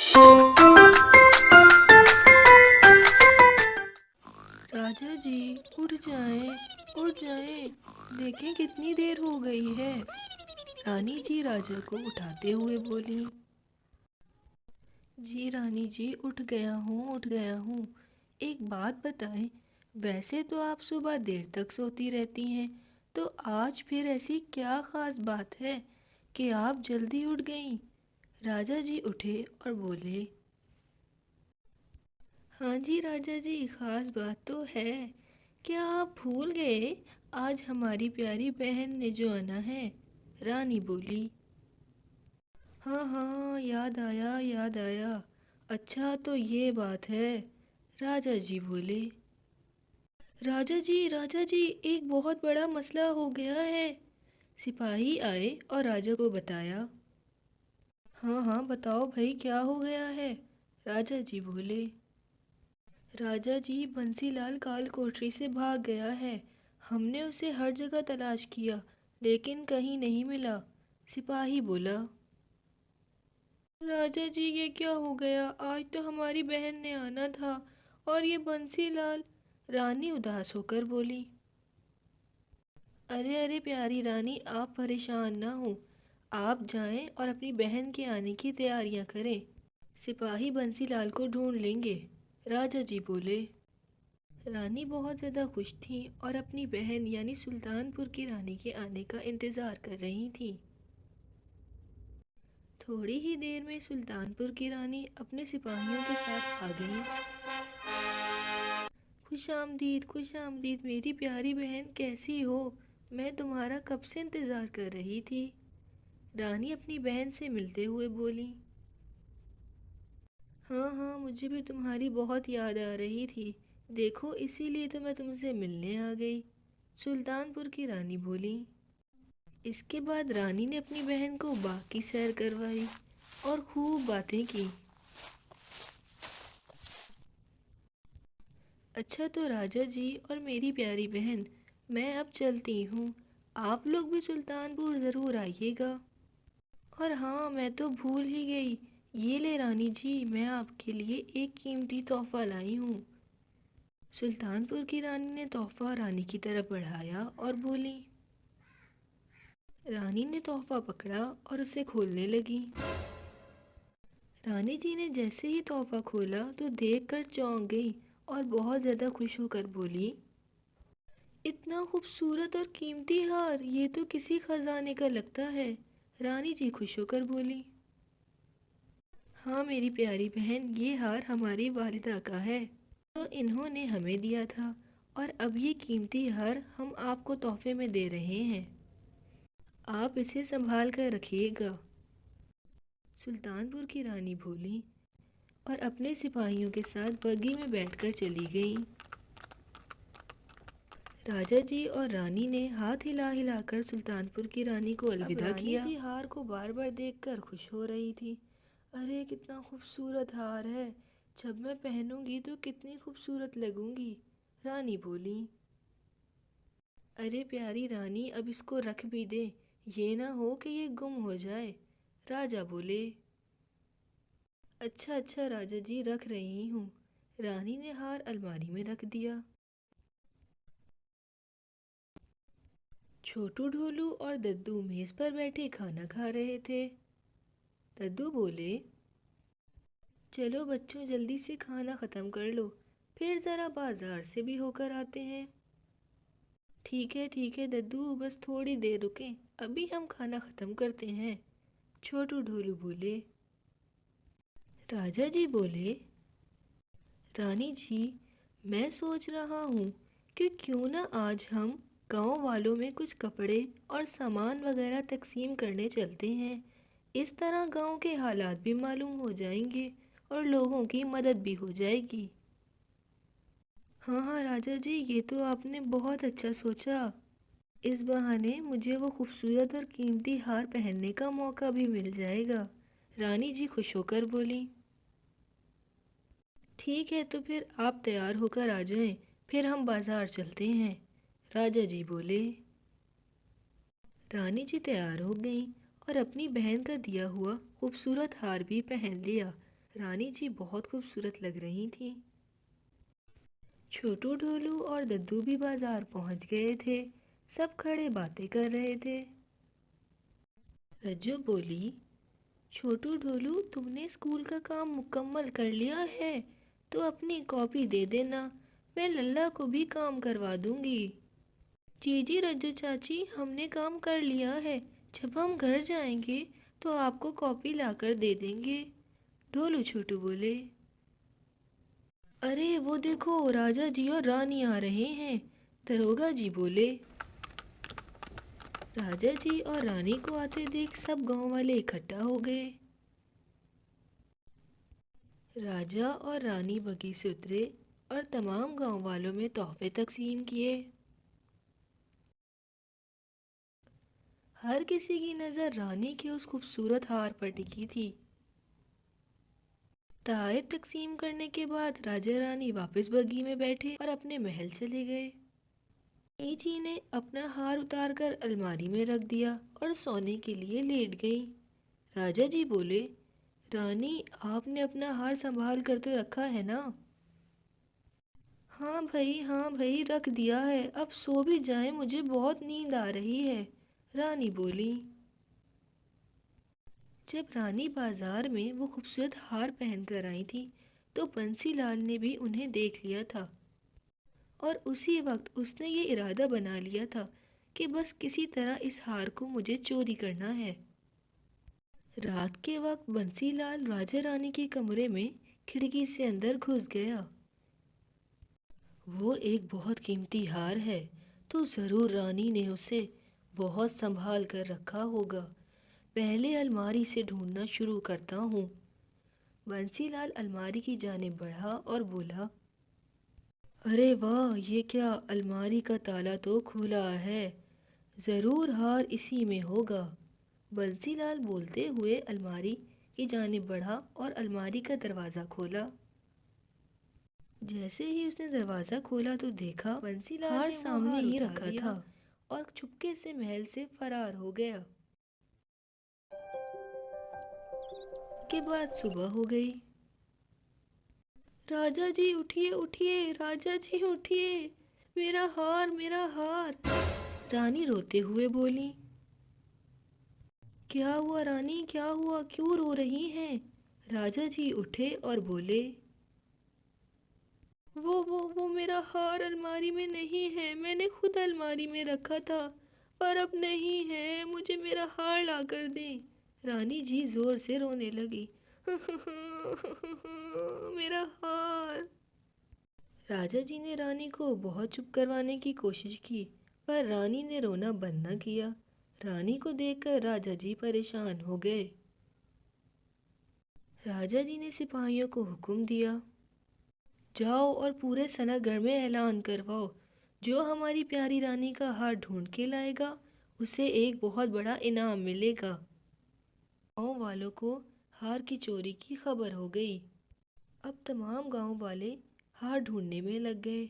राजा जी, उठ जाएं, उठ जाएं। देखें कितनी देर हो गई है। रानी जी राजा को उठाते हुए बोली। जी रानी जी, उठ गया हूँ, उठ गया हूँ। एक बात बताएं, वैसे तो आप सुबह देर तक सोती रहती हैं, तो आज फिर ऐसी क्या खास बात है कि आप जल्दी उठ गईं? राजा जी उठे और बोले। हाँ जी राजा जी, खास बात तो है। क्या आप भूल गए, आज हमारी प्यारी बहन ने जो आना है? रानी बोली। हाँ हाँ, याद आया, याद आया। अच्छा तो ये बात है। राजा जी बोले। राजा जी, एक बहुत बड़ा मसला हो गया है। सिपाही आए और राजा को बताया। हाँ हाँ, बताओ भाई, क्या हो गया है? राजा जी बोले। राजा जी, बंसीलाल काल कोठरी से भाग गया है। हमने उसे हर जगह तलाश किया, लेकिन कहीं नहीं मिला। सिपाही बोला। राजा जी, ये क्या हो गया? आज तो हमारी बहन ने आना था, और ये बंसीलाल। रानी उदास होकर बोली। अरे अरे प्यारी रानी, आप परेशान ना हो। आप जाएं और अपनी बहन के आने की तैयारियां करें। सिपाही बंसीलाल को ढूंढ लेंगे। राजा जी बोले। रानी बहुत ज़्यादा खुश थी और अपनी बहन यानी सुल्तानपुर की रानी के आने का इंतज़ार कर रही थी। थोड़ी ही देर में सुल्तानपुर की रानी अपने सिपाहियों के साथ आ गई। खुश आमदीद मेरी प्यारी बहन, कैसी हो? मैं तुम्हारा कब से इंतज़ार कर रही थी। रानी अपनी बहन से मिलते हुए बोली। हाँ हाँ, मुझे भी तुम्हारी बहुत याद आ रही थी। देखो, इसीलिए तो मैं तुमसे मिलने आ गई। सुल्तानपुर की रानी बोली। इसके बाद रानी ने अपनी बहन को बाग की सैर करवाई और खूब बातें की। अच्छा तो राजा जी और मेरी प्यारी बहन, मैं अब चलती हूँ। आप लोग भी सुल्तानपुर ज़रूर आइएगा। और हाँ, मैं तो भूल ही गई। ये ले रानी जी, मैं आपके लिए एक कीमती तोहफा लाई हूँ। सुल्तानपुर की रानी ने तोहफा रानी की तरफ बढ़ाया और बोली। रानी ने तोहफा पकड़ा और उसे खोलने लगी। रानी जी ने जैसे ही तोहफा खोला तो देखकर चौंक गई और बहुत ज़्यादा खुश होकर बोली। इतना खूबसूरत और कीमती हार, ये तो किसी खजाने का लगता है। रानी जी खुश होकर बोली। हाँ मेरी प्यारी बहन, ये हार हमारी वालिदा का है, तो इन्होंने हमें दिया था, और अब ये कीमती हार हम आपको तोहफे में दे रहे हैं। आप इसे संभाल कर रखिएगा। सुल्तानपुर की रानी बोली और अपने सिपाहियों के साथ बग्घी में बैठकर चली गई। राजा जी और रानी ने हाथ हिला हिलाकर सुल्तानपुर की रानी को अलविदा किया। रानी जी हार को बार बार देखकर खुश हो रही थी। अरे कितना खूबसूरत हार है, जब मैं पहनूंगी तो कितनी खूबसूरत लगूंगी। रानी बोली। अरे प्यारी रानी, अब इसको रख भी दे, ये ना हो कि ये गुम हो जाए। राजा बोले। अच्छा अच्छा राजा जी, रख रही हूँ। रानी ने हार अलमारी में रख दिया। छोटू, ढोलू और दद्दू मेज पर बैठे खाना खा रहे थे। दद्दू बोले। चलो बच्चों, जल्दी से खाना ख़त्म कर लो, फिर ज़रा बाजार से भी होकर आते हैं। ठीक है दद्दू, बस थोड़ी देर रुकें, अभी हम खाना ख़त्म करते हैं। छोटू ढोलू बोले। राजा जी बोले। रानी जी, मैं सोच रहा हूँ कि क्यों ना आज हम गांव वालों में कुछ कपड़े और सामान वगैरह तकसीम करने चलते हैं। इस तरह गांव के हालात भी मालूम हो जाएंगे और लोगों की मदद भी हो जाएगी। हाँ हाँ राजा जी, ये तो आपने बहुत अच्छा सोचा। इस बहाने मुझे वो खूबसूरत और कीमती हार पहनने का मौका भी मिल जाएगा। रानी जी खुश होकर बोली। ठीक है, तो फिर आप तैयार होकर आ जाएं, फिर हम बाजार चलते हैं। राजा जी बोले। रानी जी तैयार हो गईं और अपनी बहन का दिया हुआ खूबसूरत हार भी पहन लिया। रानी जी बहुत खूबसूरत लग रही थीं। छोटू ढोलू और दद्दू भी बाजार पहुंच गए थे। सब खड़े बातें कर रहे थे। रज्जू बोली, छोटू ढोलू, तुमने स्कूल का काम मुकम्मल कर लिया है तो अपनी कॉपी दे देना, मैं लल्ला को भी काम करवा दूंगी। जी जी रज्जू चाची, हमने काम कर लिया है। जब हम घर जाएंगे तो आपको कॉपी लाकर दे देंगे, ढोलू छोटू बोले। अरे वो देखो, राजा जी और रानी आ रहे हैं, दरोगा जी बोले। राजा जी और रानी को आते देख सब गांव वाले इकट्ठा हो गए। राजा और रानी बगी से उतरे और तमाम गांव वालों में तोहफे तकसीम किए। हर किसी की नज़र रानी के उस खूबसूरत हार पर टिकी थी। तोहफे तकसीम करने के बाद राजा रानी वापस बग्गी में बैठे और अपने महल चले गए। रानी जी ने अपना हार उतारकर अलमारी में रख दिया और सोने के लिए लेट गई। राजा जी बोले, रानी, आपने अपना हार संभाल कर तो रखा है ना? हाँ भाई, रख दिया है, अब सो भी जाएं, मुझे बहुत नींद आ रही है, रानी बोली। जब रानी बाजार में वो खूबसूरत हार पहनकर आई थी तो बंसीलाल ने भी उन्हें देख लिया था और उसी वक्त उसने ये इरादा बना लिया था कि बस किसी तरह इस हार को मुझे चोरी करना है। रात के वक्त बंसीलाल राजा रानी के कमरे में खिड़की से अंदर घुस गया। वो एक बहुत कीमती हार है, तो ज़रूर रानी ने उसे बहुत संभाल कर रखा होगा। पहले अलमारी से ढूंढना शुरू करता हूँ। बंसीलाल अलमारी की जानिब बढ़ा और बोला, अरे वाह, ये क्या, अलमारी का ताला तो खुला है, ज़रूर हार इसी में होगा। बंसीलाल बोलते हुए अलमारी की जानिब बढ़ा और अलमारी का दरवाज़ा खोला। जैसे ही उसने दरवाज़ा खोला तो देखा बंसीलाल हार सामने ही रखा था और चुपके से महल से फरार हो गया। के बाद सुबह हो गई। राजा जी उठिए उठिए, राजा जी उठिए, मेरा हार, मेरा हार, रानी रोते हुए बोली। क्या हुआ रानी, क्या हुआ, क्यों रो रही हैं? राजा जी उठे और बोले, वो मेरा हार अलमारी में नहीं है, मैंने खुद अलमारी में रखा था, पर अब नहीं है, मुझे मेरा हार ला कर दें। रानी जी जोर से रोने लगी। मेरा हार। राजा जी ने रानी को बहुत चुप करवाने की कोशिश की, पर रानी ने रोना बंद न किया। रानी को देखकर राजा जी परेशान हो गए। राजा जी ने सिपाहियों को हुक्म दिया, जाओ और पूरे सनागढ़ में ऐलान करवाओ, जो हमारी प्यारी रानी का हार ढूंढ के लाएगा उसे एक बहुत बड़ा इनाम मिलेगा। गांव वालों को हार की चोरी की खबर हो गई। अब तमाम गांव वाले हार ढूंढने में लग गए।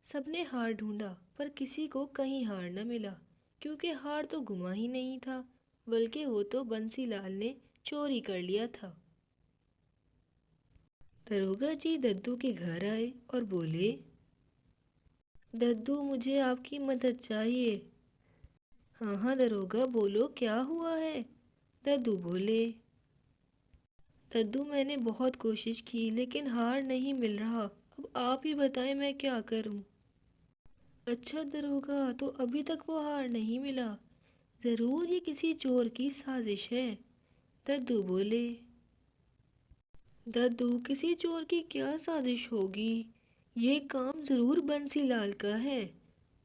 सबने हार ढूंढा पर किसी को कहीं हार न मिला, क्योंकि हार तो गुमा ही नहीं था, बल्कि वो तो बंसीलाल ने चोरी कर लिया था। दरोगा जी दद्दू के घर आए और बोले, दद्दू, मुझे आपकी मदद चाहिए। हाँ हाँ दरोगा, बोलो क्या हुआ है? दद्दू बोले। दद्दू, मैंने बहुत कोशिश की लेकिन हार नहीं मिल रहा, अब आप ही बताएं मैं क्या करूं? अच्छा दरोगा, तो अभी तक वो हार नहीं मिला, ज़रूर ये किसी चोर की साजिश है, दद्दू बोले। दद्दू, किसी चोर की क्या साजिश होगी, ये काम ज़रूर बंसीलाल का है,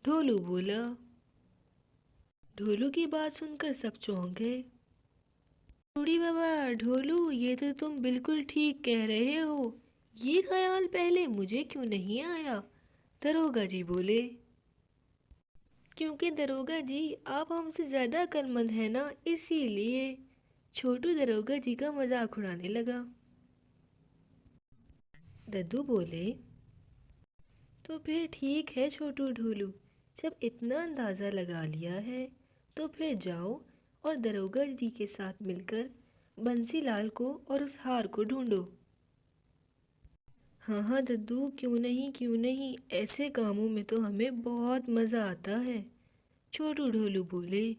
ढोलू बोला। ढोलू की बात सुनकर सब चौंक गए। बूढ़ी बाबा, ढोलू, ये तो तुम बिल्कुल ठीक कह रहे हो, ये ख्याल पहले मुझे क्यों नहीं आया? दरोगा जी बोले। क्योंकि दरोगा जी, आप हमसे ज़्यादा अक्लमंद हैं ना, इसीलिए। छोटू दरोगा जी का मजाक उड़ाने लगा। दद्दू बोले, तो फिर ठीक है छोटू ढोलू, जब इतना अंदाज़ा लगा लिया है तो फिर जाओ और दरोगा जी के साथ मिलकर बंसीलाल को और उस हार को ढूंढो। हाँ हाँ दद्दू, क्यों नहीं क्यों नहीं, ऐसे कामों में तो हमें बहुत मज़ा आता है, छोटू ढोलू बोले।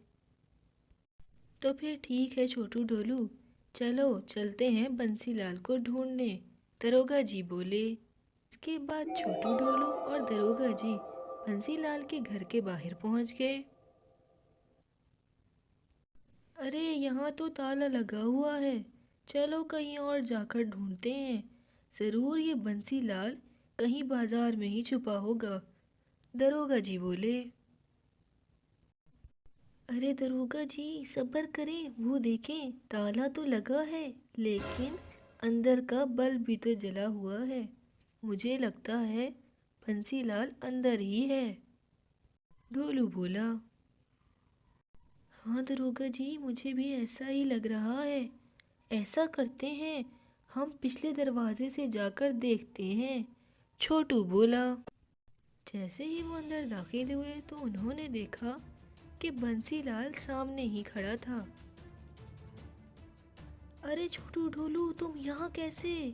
तो फिर ठीक है छोटू ढोलू, चलो चलते हैं बंसीलाल को ढूंढने, दरोगा जी बोले। इसके बाद छोटू ढोलू और दरोगा जी बंसीलाल के घर के बाहर पहुंच गए। अरे यहाँ तो ताला लगा हुआ है, चलो कहीं और जाकर ढूंढते हैं, ज़रूर ये बंसीलाल कहीं बाजार में ही छुपा होगा, दरोगा जी बोले। अरे दरोगा जी सब्र करें, वो देखें ताला तो लगा है, लेकिन अंदर का बल्ब भी तो जला हुआ है, मुझे लगता है बंसीलाल अंदर ही है, ढोलू बोला। हाँ दरोगा जी, मुझे भी ऐसा ही लग रहा है, ऐसा करते हैं, हम पिछले दरवाजे से जाकर देखते हैं, छोटू बोला। जैसे ही वो अंदर दाखिल हुए तो उन्होंने देखा कि बंसीलाल सामने ही खड़ा था। अरे छोटू ढोलू, तुम यहाँ कैसे?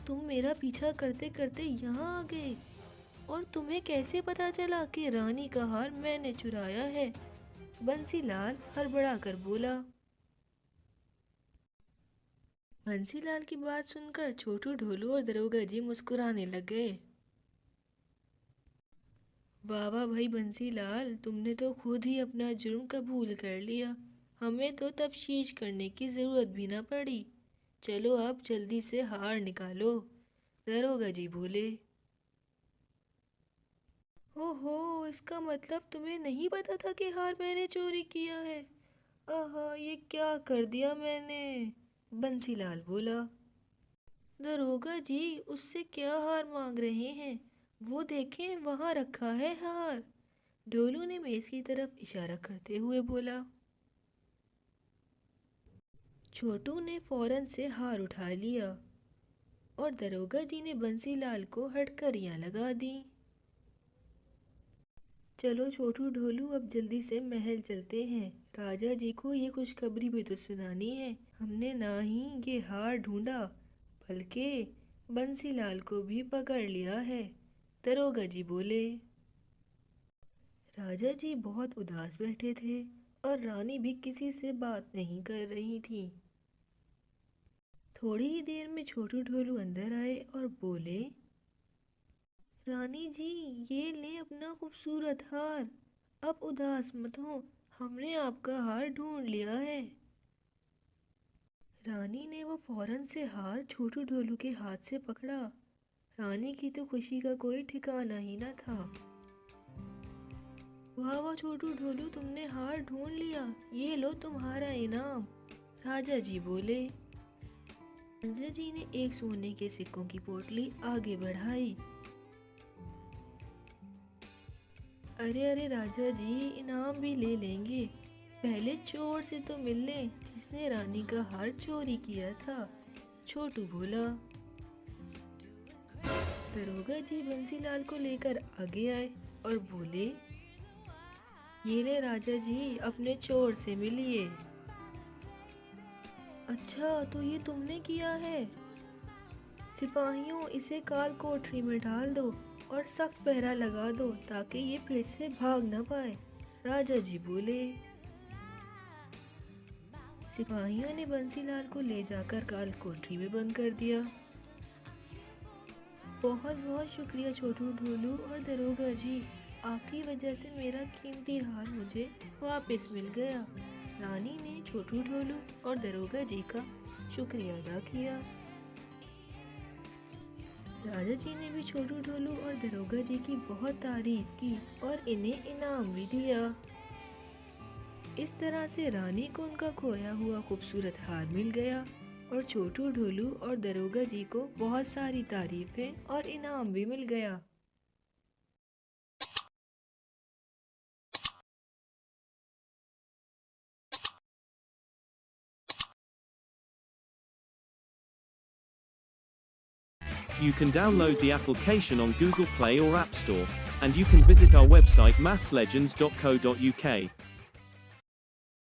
तुम मेरा पीछा करते करते यहाँ आ गए, और तुम्हें कैसे पता चला कि रानी का हार मैंने चुराया है? बंसीलाल हड़बड़ा कर बोला। बंसीलाल की बात सुनकर छोटू ढोलू और दरोगा जी मुस्कुराने लग गए। वाह वाह भाई बंसीलाल, तुमने तो खुद ही अपना जुर्म कबूल कर लिया, हमें तो तफ्तीश करने की ज़रूरत भी ना पड़ी, चलो आप जल्दी से हार निकालो, दरोगा जी बोले। ओहो, इसका मतलब तुम्हें नहीं पता था कि हार मैंने चोरी किया है? आहा, ये क्या कर दिया मैंने, बंसीलाल बोला। दरोगा जी, उससे क्या हार मांग रहे हैं, वो देखें वहाँ रखा है हार, ढोलू ने मेज की तरफ इशारा करते हुए बोला। छोटू ने फौरन से हार उठा लिया और दरोगा जी ने बंसीलाल को हटकरियां लगा दी। चलो छोटू ढोलू, अब जल्दी से महल चलते हैं, राजा जी को ये खुशखबरी भी तो सुनानी है, हमने ना ही ये हार ढूंढा बल्कि बंसीलाल को भी पकड़ लिया है, दरोगा जी बोले। राजा जी बहुत उदास बैठे थे और रानी भी किसी से बात नहीं कर रही थी। थोड़ी ही देर में छोटू ढोलू अंदर आए और बोले, रानी जी, ये लें अपना खूबसूरत हार, अब उदास मत हो, हमने आपका हार ढूंढ लिया है। रानी ने वो फौरन से हार छोटू ढोलू के हाथ से पकड़ा, रानी की तो खुशी का कोई ठिकाना ही न था। वाह वाह छोटू ढोलू, तुमने हार ढूंढ लिया, ये लो तुम्हारा इनाम, राजा जी बोले। राजा जी ने एक सोने के सिक्कों की पोटली आगे बढ़ाई। अरे अरे राजा जी, इनाम भी ले लेंगे, पहले चोर से तो मिल लें जिसने रानी का हार चोरी किया था, छोटू बोला। दरोगा जी बंसीलाल को लेकर आगे आए और बोले, ये ले राजा जी, अपने चोर से मिलिए। अच्छा, तो ये तुमने किया है? सिपाहियों, इसे काल कोठरी में डाल दो और सख्त पहरा लगा दो ताकि ये फिर से भाग ना पाए, राजा जी बोले। सिपाहियों ने बंसीलाल को ले जाकर काल कोठरी में बंद कर दिया। बहुत बहुत शुक्रिया छोटू ढोलू और दरोगा जी, आपकी वजह से मेरा कीमती हार मुझे वापस मिल गया। रानी ने छोटू ढोलू और दरोगा जी का शुक्रिया अदा किया। राजा जी ने भी छोटू ढोलू और दरोगा जी की बहुत तारीफ की और इन्हें इनाम भी दिया। इस तरह से रानी को उनका खोया हुआ खूबसूरत हार मिल गया और छोटू ढोलू और दरोगा जी को बहुत सारी तारीफें और इनाम भी मिल गया। You can download the application on Google Play or App Store, and you can visit our website mathslegends.co.uk.